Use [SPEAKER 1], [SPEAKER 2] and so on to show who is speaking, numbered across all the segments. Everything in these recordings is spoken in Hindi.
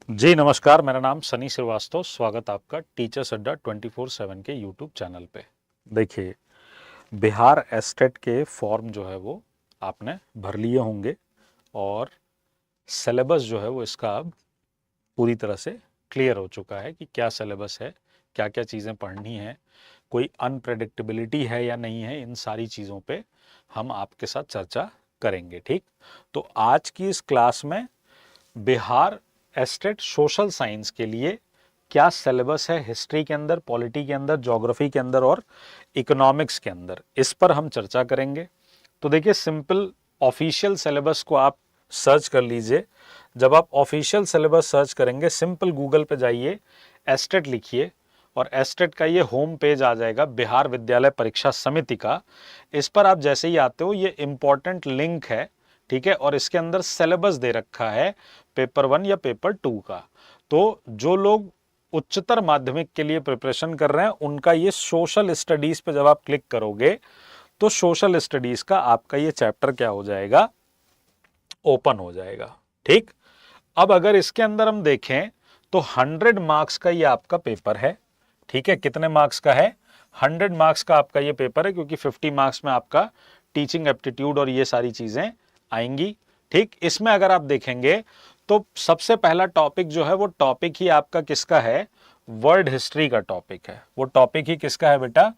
[SPEAKER 1] जी नमस्कार, मेरा नाम सनी श्रीवास्तव। स्वागत आपका टीचर्स अड्डा 24/7 के यूट्यूब चैनल पे। देखिए, बिहार एस्टेट के फॉर्म जो है वो आपने भर लिए होंगे और सिलेबस जो है वो इसका अब पूरी तरह से क्लियर हो चुका है कि क्या सिलेबस है, क्या क्या चीज़ें पढ़नी है, कोई अनप्रेडिक्टेबिलिटी है या नहीं है। इन सारी चीज़ों पे हम आपके साथ चर्चा करेंगे। ठीक, तो आज की इस क्लास में बिहार एस्टेट सोशल साइंस के लिए क्या सिलेबस है, हिस्ट्री के अंदर, पॉलिटी के अंदर, ज्योग्राफी के अंदर और इकोनॉमिक्स के अंदर, इस पर हम चर्चा करेंगे। तो देखिए, सिंपल ऑफिशियल सिलेबस को आप सर्च कर लीजिए। जब आप ऑफिशियल सिलेबस सर्च करेंगे, सिंपल गूगल पे जाइए, एस्टेट लिखिए और एस्टेट का ये होम पेज आ जाएगा बिहार विद्यालय परीक्षा समिति का। इस पर आप जैसे ही आते हो, ये इंपॉर्टेंट लिंक है, ठीक है, और इसके अंदर सिलेबस दे रखा है पेपर 1 या पेपर 2 का। तो जो लोग उच्चतर माध्यमिक के लिए प्रिपरेशन कर रहे हैं, उनका ये सोशल स्टडीज पे जब आप क्लिक करोगे तो सोशल स्टडीज का आपका ये चैप्टर क्या हो जाएगा, ओपन हो जाएगा। ठीक, अब अगर इसके अंदर हम देखें तो 100 मार्क्स का ये आपका पेपर है। ठीक है, कितने मार्क्स का है? 100 मार्क्स का आपका ये पेपर है, क्योंकि 50 मार्क्स में आपका टीचिंग एप्टीट्यूड और ये सारी चीजें आएंगी। ठीक, इसमें अगर आप देखेंगे तो सबसे पहला टॉपिक जो है वो टॉपिक ही आपका किसका है? वर्ल्ड हिस्ट्री का टॉपिक है। वो टॉपिक ही किसका है बेटा?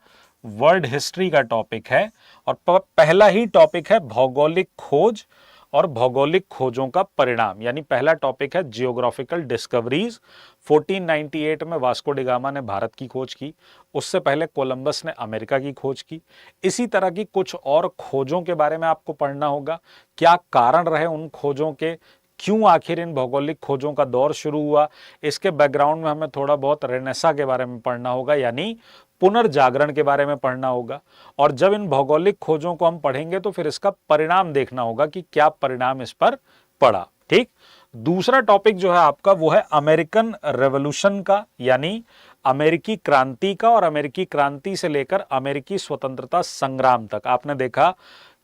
[SPEAKER 1] वर्ल्ड हिस्ट्री का टॉपिक है। और पहला ही टॉपिक है भौगोलिक खोज और भौगोलिक खोजों का परिणाम, यानी पहला टॉपिक है जियोग्राफिकल डिस्कवरीज। 1498 में वास्को डी गामा ने भारत की खोज की, उससे पहले कोलंबस ने अमेरिका की खोज की। इसी तरह की कुछ और खोजों के बारे में आपको पढ़ना होगा, क्या कारण रहे उन खोजों के, क्यों आखिर इन भौगोलिक खोजों का दौर शुरू हुआ। इसके बैकग्राउंड में हमें थोड़ा बहुत रेनेसा के बारे में पढ़ना होगा, यानी पुनर्जागरण के बारे में पढ़ना होगा। और जब इन भौगोलिक खोजों को हम पढ़ेंगे तो फिर इसका परिणाम देखना होगा कि क्या परिणाम इस पर पड़ा। ठीक, दूसरा टॉपिक जो है आपका वो है अमेरिकन रेवोल्यूशन का, यानी अमेरिकी क्रांति का, और अमेरिकी क्रांति से लेकर अमेरिकी स्वतंत्रता संग्राम तक। आपने देखा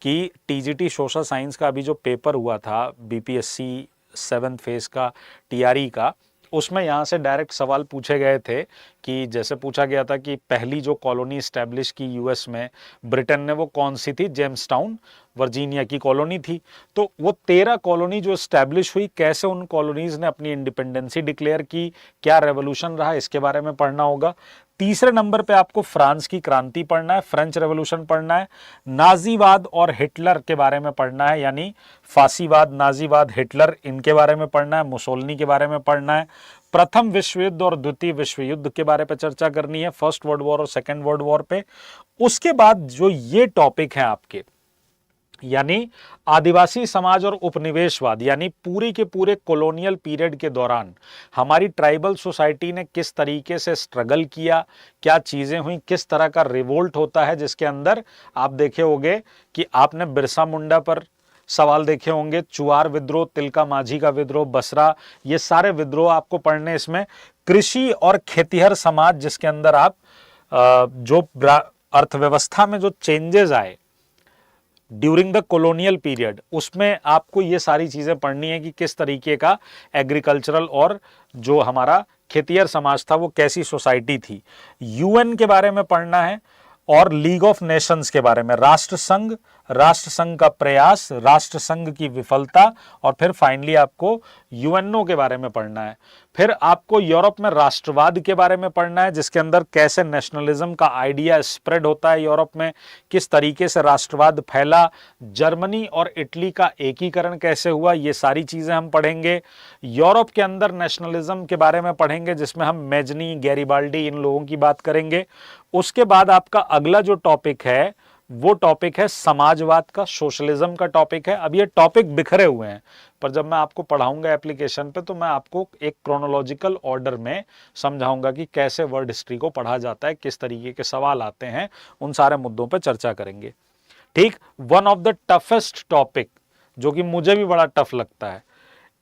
[SPEAKER 1] कि टीजीटी सोशल साइंस का अभी जो पेपर हुआ था, बीपीएससी 7th फेज का, टीआरई का, उसमें यहाँ से डायरेक्ट सवाल पूछे गए थे कि जैसे पूछा गया था कि पहली जो कॉलोनी स्टैब्लिश की यूएस में ब्रिटेन ने, वो कौन सी थी? जेम्सटाउन वर्जीनिया की कॉलोनी थी। तो वो 13 कॉलोनी जो स्टैब्लिश हुई, कैसे उन कॉलोनीज ने अपनी इंडिपेंडेंसी डिक्लेयर की, क्या रेवोल्यूशन रहा, इसके बारे में पढ़ना होगा। तीसरे नंबर पे आपको फ्रांस की क्रांति पढ़ना है, फ्रेंच रेवोल्यूशन पढ़ना है, नाजीवाद और हिटलर के बारे में पढ़ना है, यानी फासीवाद, नाजीवाद, हिटलर, इनके बारे में पढ़ना है, मुसोलिनी के बारे में पढ़ना है। प्रथम विश्व युद्ध और द्वितीय विश्व युद्ध के बारे में चर्चा करनी है, फर्स्ट वर्ल्ड वॉर और सेकेंड वर्ल्ड वॉर पे। उसके बाद जो ये टॉपिक है आपके, यानी आदिवासी समाज और उपनिवेशवाद, यानी पूरी के पूरे कॉलोनियल पीरियड के दौरान हमारी ट्राइबल सोसाइटी ने किस तरीके से स्ट्रगल किया, क्या चीजें हुई, किस तरह का रिवोल्ट होता है, जिसके अंदर आप देखे होंगे कि आपने बिरसा मुंडा पर सवाल देखे होंगे, चुआर विद्रोह, तिलका माझी का विद्रोह, बसरा, ये सारे विद्रोह आपको पढ़ने। इसमें कृषि और खेतिहर समाज, जिसके अंदर आप जो अर्थव्यवस्था में जो चेंजेस आए ड्यूरिंग द कॉलोनियल पीरियड, उसमें आपको ये सारी चीजें पढ़नी है कि किस तरीके का एग्रीकल्चरल और जो हमारा खेतिहर समाज था वो कैसी सोसाइटी थी। यूएन के बारे में पढ़ना है और लीग ऑफ नेशंस के बारे में, राष्ट्र संघ का प्रयास, राष्ट्र संघ की विफलता, और फिर फाइनली आपको यूएनओ के बारे में पढ़ना है। फिर आपको यूरोप में राष्ट्रवाद के बारे में पढ़ना है, जिसके अंदर कैसे नेशनलिज्म का आइडिया स्प्रेड होता है यूरोप में, किस तरीके से राष्ट्रवाद फैला, जर्मनी और इटली का एकीकरण कैसे हुआ, ये सारी चीजें हम पढ़ेंगे। यूरोप के अंदर नेशनलिज्म के बारे में पढ़ेंगे, जिसमें हम मेजनी, गैरिबाल्डी, इन लोगों की बात करेंगे। उसके बाद आपका अगला जो टॉपिक है वो टॉपिक है समाजवाद का, सोशलिज्म का टॉपिक है। अब ये टॉपिक बिखरे हुए हैं, पर जब मैं आपको पढ़ाऊंगा एप्लीकेशन पे तो मैं आपको एक क्रोनोलॉजिकल ऑर्डर में समझाऊंगा कि कैसे वर्ल्ड हिस्ट्री को पढ़ा जाता है, किस तरीके के सवाल आते हैं, उन सारे मुद्दों पे चर्चा करेंगे। ठीक, one of the toughest topic, जो कि मुझे भी बड़ा टफ लगता है,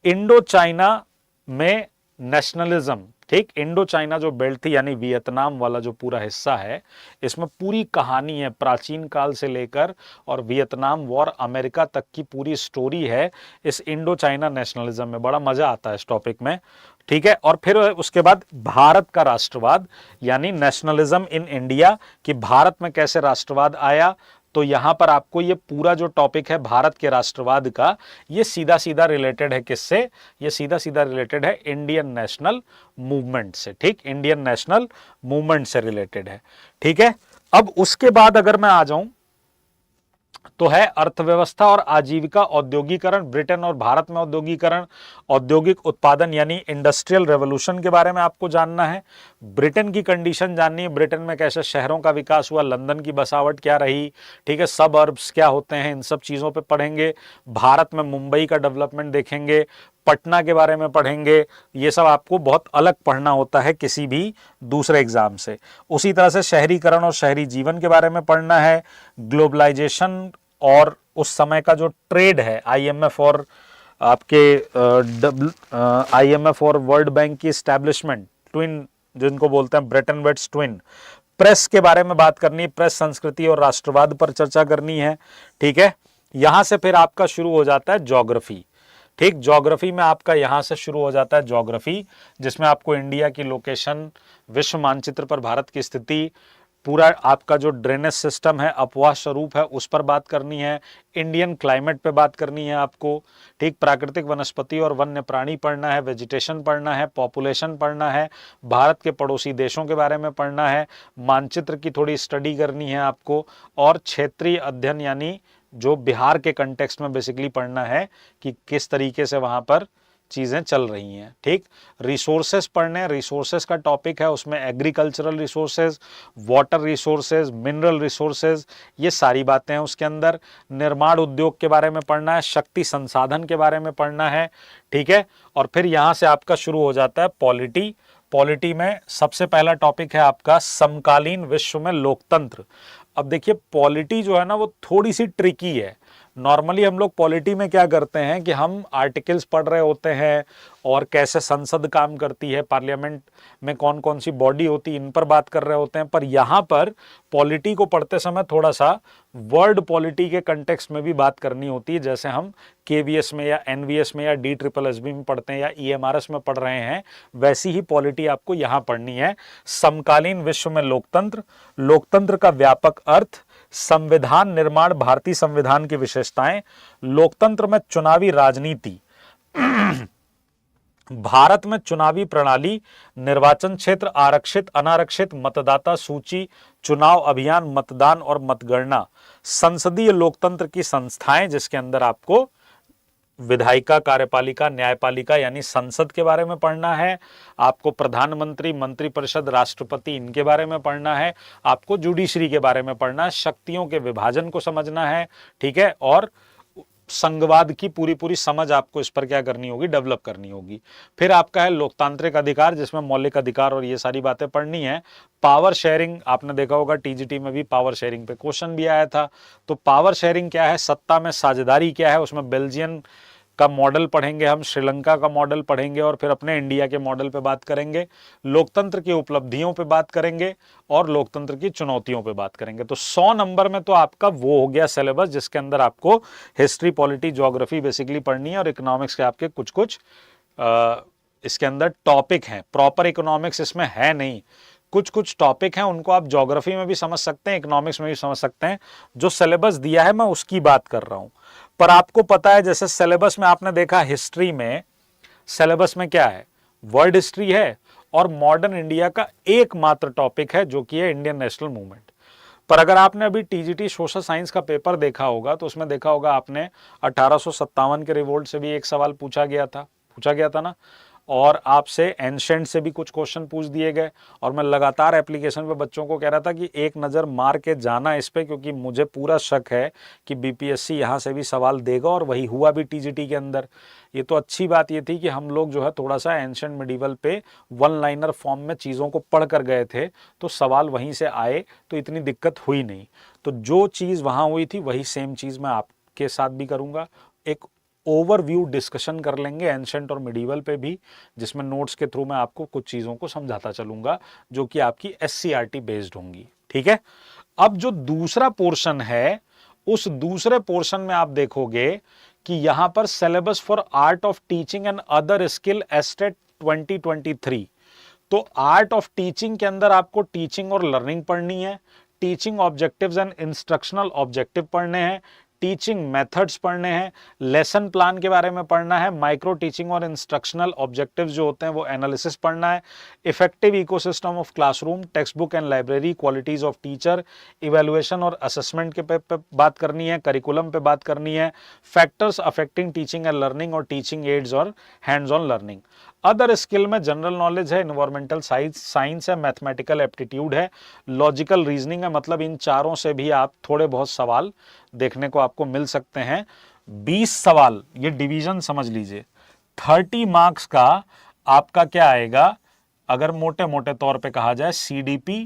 [SPEAKER 1] इंडो चाइना में नेशनलिज्म ठीक, इंडो चाइना जो बेल्ट थी यानी वियतनाम वाला जो पूरा हिस्सा है, इसमें पूरी कहानी है प्राचीन काल से लेकर, और वियतनाम वॉर अमेरिका तक की पूरी स्टोरी है इस इंडो चाइना नेशनलिज्म में। बड़ा मजा आता है इस टॉपिक में, ठीक है। और फिर उसके बाद भारत का राष्ट्रवाद यानी नेशनलिज्म इन इंडिया, कि भारत में कैसे राष्ट्रवाद आया। तो यहां पर आपको ये पूरा जो टॉपिक है भारत के राष्ट्रवाद का, ये सीधा सीधा रिलेटेड है किससे, ये सीधा सीधा रिलेटेड है इंडियन नेशनल मूवमेंट से। ठीक, इंडियन नेशनल मूवमेंट से रिलेटेड है, ठीक है। अब उसके बाद अगर मैं आ जाऊं तो है अर्थव्यवस्था और आजीविका, औद्योगिकरण। ब्रिटेन और भारत में औद्योगिकरण, औद्योगिक उत्पादन यानी इंडस्ट्रियल रेवोल्यूशन के बारे में आपको जानना है। ब्रिटेन की कंडीशन जाननी है, ब्रिटेन में कैसे शहरों का विकास हुआ, लंदन की बसावट क्या रही, ठीक है, सबअर्ब्स क्या होते हैं, इन सब चीजों पे पढ़ेंगे। भारत में मुंबई का डेवलपमेंट देखेंगे, पटना के बारे में पढ़ेंगे। ये सब आपको बहुत अलग पढ़ना होता है किसी भी दूसरे एग्जाम से। उसी तरह से शहरीकरण और शहरी जीवन के बारे में पढ़ना है। ग्लोबलाइजेशन और उस समय का जो ट्रेड है, आईएमएफ और आपके आईएमएफ और वर्ल्ड बैंक की एस्टैब्लिशमेंट, ट्विन जिनको बोलते हैं ब्रेटन वुड्स ट्विन। प्रेस के बारे में बात करनी है, प्रेस संस्कृति और राष्ट्रवाद पर चर्चा करनी है, ठीक है। यहां से फिर आपका शुरू हो जाता है ज्योग्राफी। ठीक, ज्योग्राफी में आपका यहां से शुरू हो जाता है ज्योग्राफी, जिसमें आपको इंडिया की लोकेशन, विश्व मानचित्र पर भारत की स्थिति, पूरा आपका जो ड्रेनेज सिस्टम है, अपवाह स्वरूप है, उस पर बात करनी है। इंडियन क्लाइमेट पे बात करनी है आपको। ठीक, प्राकृतिक वनस्पति और वन्य प्राणी पढ़ना है, वेजिटेशन पढ़ना है, पॉपुलेशन पढ़ना है, भारत के पड़ोसी देशों के बारे में पढ़ना है, मानचित्र की थोड़ी स्टडी करनी है आपको, और क्षेत्रीय अध्ययन यानी जो बिहार के कंटेक्स्ट में बेसिकली पढ़ना है कि किस तरीके से वहां पर चीजें चल रही हैं। ठीक, रिसोर्सेज पढ़ने, रिसोर्सेज का टॉपिक है, उसमें agricultural resources, water resources, mineral resources, ये सारी बातें हैं उसके अंदर। निर्माण उद्योग के बारे में पढ़ना है, शक्ति संसाधन के बारे में पढ़ना है, ठीक है। और फिर यहां से आपका शुरू हो जाता है पॉलिटी। पॉलिटी में सबसे पहला टॉपिक है आपका समकालीन विश्व में लोकतंत्र। अब देखिए, पॉलिटी जो है ना वो थोड़ी सी ट्रिकी है। नॉर्मली हम लोग पॉलिटी में क्या करते हैं कि हम आर्टिकल्स पढ़ रहे होते हैं और कैसे संसद काम करती है, पार्लियामेंट में कौन कौन सी बॉडी होती है, इन पर बात कर रहे होते हैं। पर यहाँ पर पॉलिटी को पढ़ते समय थोड़ा सा वर्ल्ड पॉलिटी के कंटेक्स्ट में भी बात करनी होती है, जैसे हम केवीएस में या एनवीएस में या DSSB में पढ़ते हैं या EMRS में पढ़ रहे हैं, वैसी ही पॉलिटी आपको यहाँ पढ़नी है। समकालीन विश्व में लोकतंत्र, लोकतंत्र का व्यापक अर्थ, संविधान निर्माण, भारतीय संविधान की विशेषताएं, लोकतंत्र में चुनावी राजनीति, भारत में चुनावी प्रणाली, निर्वाचन क्षेत्र, आरक्षित अनारक्षित, मतदाता सूची, चुनाव अभियान, मतदान और मतगणना, संसदीय लोकतंत्र की संस्थाएं जिसके अंदर आपको विधायिका, कार्यपालिका, न्यायपालिका यानी संसद के बारे में पढ़ना है, आपको प्रधानमंत्री, मंत्रिपरिषद, राष्ट्रपति इनके बारे में पढ़ना है, आपको जुडिशरी के बारे में पढ़ना है, शक्तियों के विभाजन को समझना है, ठीक है। और संघवाद की पूरी पूरी समझ आपको इस पर क्या करनी होगी, डेवलप करनी होगी। फिर आपका है लोकतांत्रिक अधिकार, जिसमें मौलिक अधिकार और ये सारी बातें पढ़नी है। पावर शेयरिंग, आपने देखा होगा TGT में भी पावर शेयरिंग पे क्वेश्चन भी आया था। तो पावर शेयरिंग क्या है, सत्ता में साझेदारी क्या है, उसमें बेल्जियम का मॉडल पढ़ेंगे हम, श्रीलंका का मॉडल पढ़ेंगे और फिर अपने इंडिया के मॉडल पे बात करेंगे। लोकतंत्र की उपलब्धियों पे बात करेंगे और लोकतंत्र की चुनौतियों पे बात करेंगे। तो 100 नंबर में तो आपका वो हो गया सिलेबस, जिसके अंदर आपको हिस्ट्री, पॉलिटी, ज्योग्राफी बेसिकली पढ़नी है और इकोनॉमिक्स के आपके कुछ कुछ इसके अंदर टॉपिक हैं। प्रॉपर इकोनॉमिक्स इसमें है नहीं, कुछ कुछ टॉपिक हैं, उनको आप ज्योग्राफी में भी समझ सकते हैं, इकोनॉमिक्स में भी समझ सकते हैं। जो सिलेबस दिया है मैं उसकी बात कर रहा हूं। पर आपको पता है जैसे सिलेबस में आपने देखा, हिस्ट्री में सिलेबस में क्या है, वर्ल्ड हिस्ट्री है और मॉडर्न इंडिया का एकमात्र टॉपिक है जो कि है इंडियन नेशनल मूवमेंट। पर अगर आपने अभी TGT सोशल साइंस का पेपर देखा होगा तो उसमें देखा होगा आपने 1857 के रिवोल्ट से भी एक सवाल पूछा गया था ना, और आपसे एंशेंट से भी कुछ क्वेश्चन पूछ दिए गए। और मैं लगातार एप्लीकेशन पे बच्चों को कह रहा था कि एक नज़र मार के जाना इस पे, क्योंकि मुझे पूरा शक है कि BPSC यहाँ से भी सवाल देगा, और वही हुआ भी TGT के अंदर। ये तो अच्छी बात ये थी कि हम लोग जो है थोड़ा सा एंशेंट मिडिवल पे वन लाइनर फॉर्म में चीज़ों को पढ़ कर गए थे, तो सवाल वहीं से आए तो इतनी दिक्कत हुई नहीं। तो जो चीज़ वहाँ हुई थी वही सेम चीज़ मैं आपके साथ भी करूँगा। एक ओवरव्यू डिस्कशन कर लेंगे एंशंट और मिडीवल पे भी, जिसमें नोट्स के थ्रू मैं आपको कुछ चीज़ों को समझाता चलूंगा जो कि आपकी SCRT बेस्ड होंगी। ठीक है, अब जो दूसरा पोर्शन है, उस दूसरे पोर्शन में आप देखोगे कि यहां पर syllabus for art of teaching and other skill estate 2023। तो आर्ट ऑफ टीचिंग के अंदर आपको टीचिंग और लर्निंग पढ़नी है, teaching objectives and instructional objective पढ़ने हैं, टीचिंग मेथड्स पढ़ने हैं, लेसन प्लान के बारे में पढ़ना है, माइक्रो टीचिंग और इंस्ट्रक्शनल ऑब्जेक्टिव्स जो होते हैं वो एनालिसिस पढ़ना है, effective ecosystem of classroom, text book and library, qualities of teacher, evaluation और असेसमेंट के पे बात करनी है, करिकुलम पे बात करनी है, factors affecting teaching and learning और टीचिंग एड्स और hands on learning. Other skill में जनरल नॉलेज है, इन्वायरमेंटल साइंस है, मैथमेटिकल एप्टीट्यूड है, लॉजिकल रीजनिंग है। मतलब इन चारों से भी आप थोड़े बहुत सवाल देखने को आपको मिल सकते हैं। 20 सवाल, ये डिवीजन समझ लीजिए। 30 मार्क्स का आपका क्या आएगा, अगर मोटे मोटे तौर पे कहा जाए, CDP,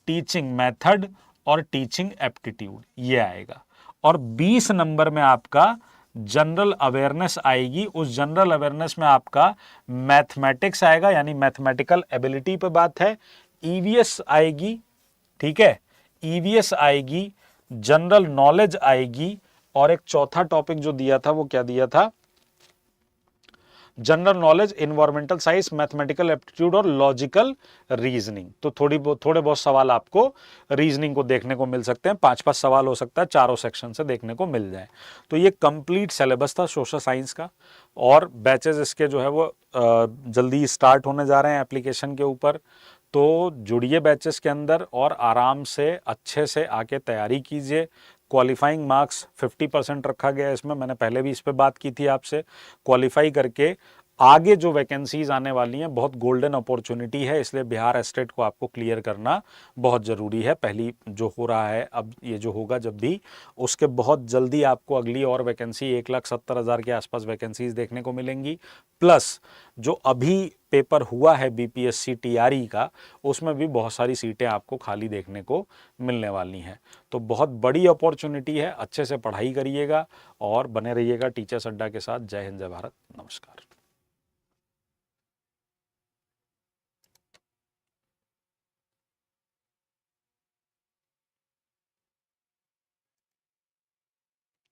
[SPEAKER 1] टीचिंग मेथड और टीचिंग एप्टीट्यूड, ये आएगा। और 20 नंबर में आपका जनरल अवेयरनेस आएगी। उस जनरल अवेयरनेस में आपका मैथमेटिक्स आएगा, यानी मैथमेटिकल एबिलिटी पे बात है, EVS आएगी, ठीक है, EVS आएगी, जनरल नॉलेज आएगी, और एक चौथा टॉपिक जो दिया था वो क्या दिया था, general knowledge, environmental science, mathematical aptitude और लॉजिकल रीजनिंग। तो थोड़े बहुत सवाल आपको रीजनिंग को देखने को मिल सकते हैं। 5-5 सवाल हो सकता है, चारों सेक्शन से देखने को मिल जाए। तो ये कंप्लीट सिलेबस था सोशल साइंस का, और बैचेस इसके जो है वो जल्दी स्टार्ट होने जा रहे हैं एप्लीकेशन के ऊपर। तो जुड़िए बैचेस के अंदर और आराम से अच्छे से आके तैयारी कीजिए। क्वालिफाइंग मार्क्स 50% रखा गया है इसमें, मैंने पहले भी इस पे बात की थी आपसे। क्वालिफाई करके आगे जो वैकेंसीज आने वाली हैं, बहुत गोल्डन अपॉर्चुनिटी है, इसलिए बिहार एस्टेट को आपको क्लियर करना बहुत ज़रूरी है। पहली जो हो रहा है, अब ये जो होगा जब भी, उसके बहुत जल्दी आपको अगली और वैकेंसी 1,70,000 के आसपास वैकेंसीज देखने को मिलेंगी। प्लस जो अभी पेपर हुआ है BPSC TRE का, उसमें भी बहुत सारी सीटें आपको खाली देखने को मिलने वाली हैं। तो बहुत बड़ी अपॉर्चुनिटी है, अच्छे से पढ़ाई करिएगा और बने रहिएगा टीचर्स अड्डा के साथ। जय हिंद, जय भारत, नमस्कार।